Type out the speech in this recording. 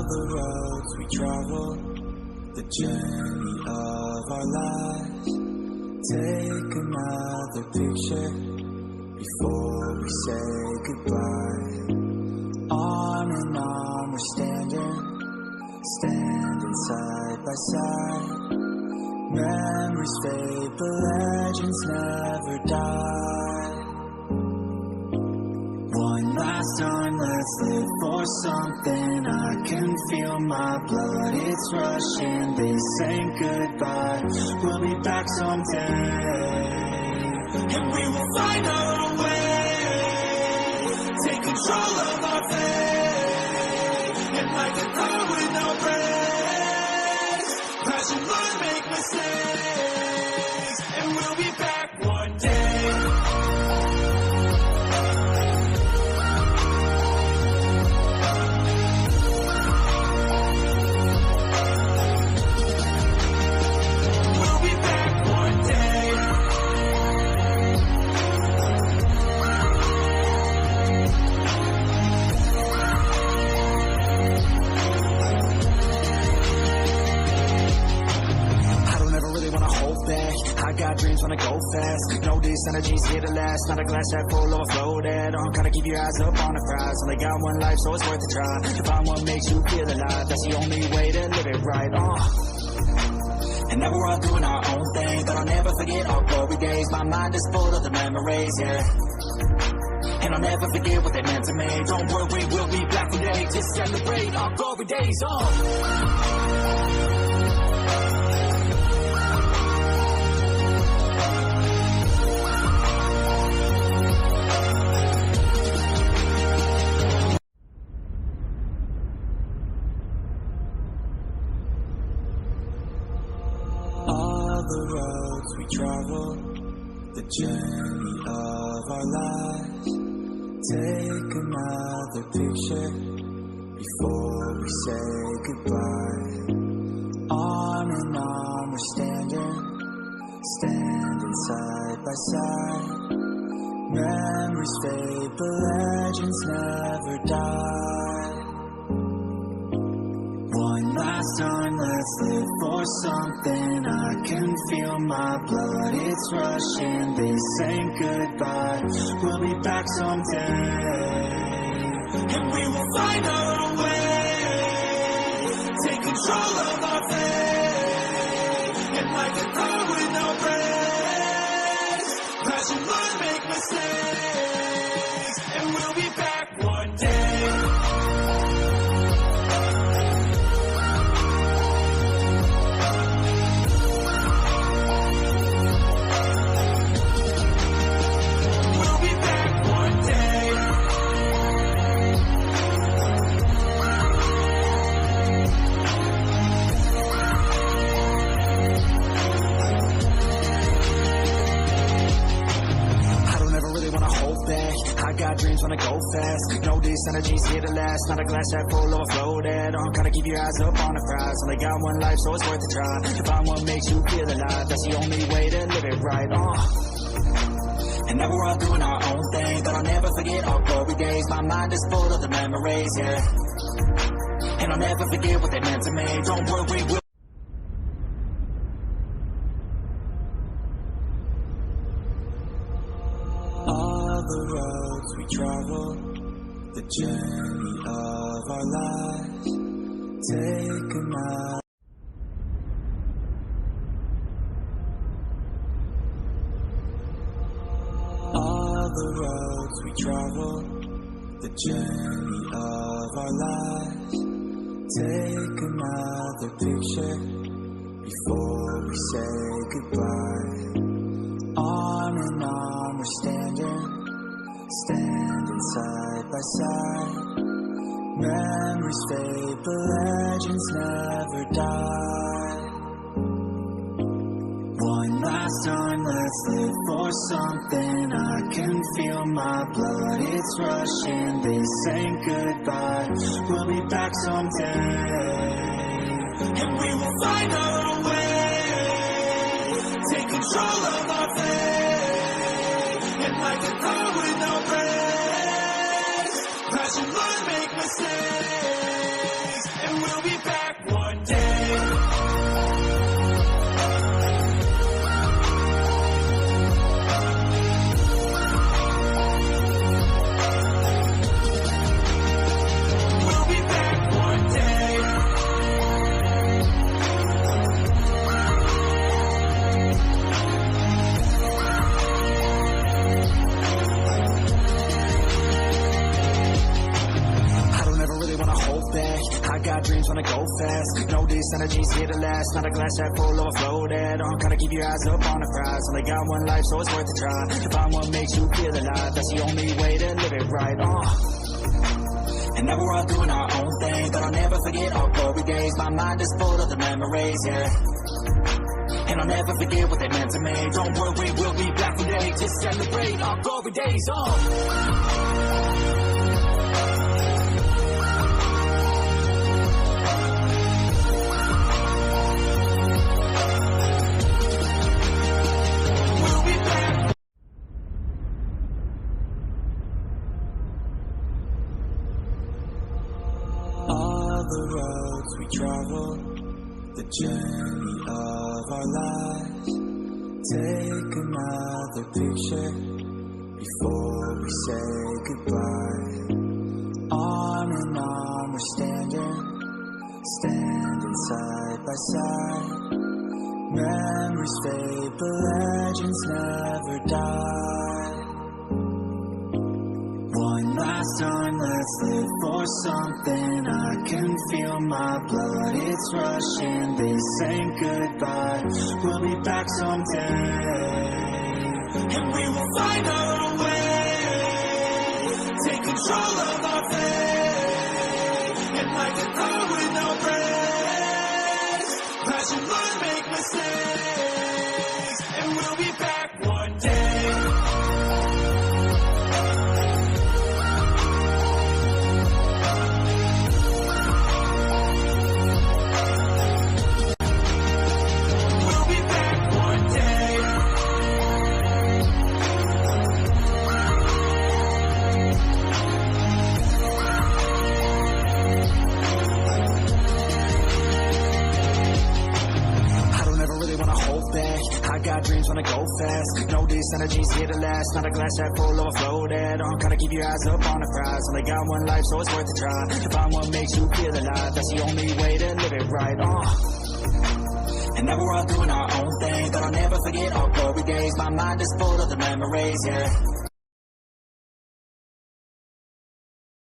the roads we travel, the journey of our lives. Take another picture before we say goodbye. Arm in arm we're standing side by side. Memories fade, but legends never die. One last time, let's live for something. I can feel my blood, it's rushing. This ain't goodbye, we'll be back someday. And we will find our own way, take control of our fate. And like a car with no brakes, crash and learn, make mistakes. And we'll be back one day. Dreams wanna go fast. Know this energy's here to last. Not a glass half full overflowed. Gotta keep your eyes up on the prize. Only got one life, so it's worth a try. To find what makes you feel alive, that's the only way to live it right. And now we're all doing our own thing, but I'll never forget our glory days. My mind is full of the memories, yeah. And I'll never forget what they meant to me. Don't worry, we'll be back one day to celebrate our glory days. The roads we travel, the journey of our lives. Take another picture before we say goodbye. Arm in arm we're standing side by side. Memories fade, but legends never die. One last time, let's live for something. I can feel my blood, it's rushing. This ain't goodbye, we'll be back someday. And we will find our own way, take control of our fate. And like a car with no brakes, crash and learn, make mistakes. And we'll be back one day. Dreams wanna go fast. Know this energy's here to last. Not a glass half full overflowed. Gotta keep your eyes up on the prize. Only got one life, so it's worth a try. To find what makes you feel alive, that's the only way to live it right. And now we're all doing our own thing, but I'll never forget our glory days. My mind is full of the memories, yeah. And I'll never forget what they meant to me. Don't worry, we'll the roads we travel, the journey of our lives. Take another. All the roads we travel, the journey of our lives. Take another picture before we say goodbye. Arm in arm we're standing side by side. Memories fade, but legends never die. One last time, let's live for something. I can feel my blood, it's rushing. This ain't goodbye, we'll be back someday. And we will find our own way, take control of our fate. And like a car with no brakes, crash and learn, make mistakes. And we'll be back one day. I got dreams wanna go fast. Know this energy's here to last. Not a glass half full overflowed. Gotta keep your eyes up on the prize. Only got one life, so it's worth a try. To find what makes you feel alive, that's the only way to live it right. And now we're all doing our own thing, but I'll never forget our glory days. My mind is full of the memories, yeah. And I'll never forget what they meant to me. Don't worry, we'll be back one day to celebrate our glory days. The roads we travel, the journey of our lives. Take another picture before we say goodbye. Arm in arm we're standing side by side. Memories fade, but legends never die. One last time, let's live for something. I can feel my blood, it's rushing. This ain't goodbye, we'll be back someday. And we will find our own way. Take control of our fate. And like a car with no brakes, crash and learn, make mistakes. And we'll be back one day. I got dreams wanna go fast. Know this energy's here to last. Not a glass half full overflowed. Gotta keep your eyes up on the prize. Only got one life, so it's worth a try. To find what makes you feel alive, that's the only way to live it right. And now we're all doing our own thing, but I'll never forget our glory days. My mind is full of the memories, yeah.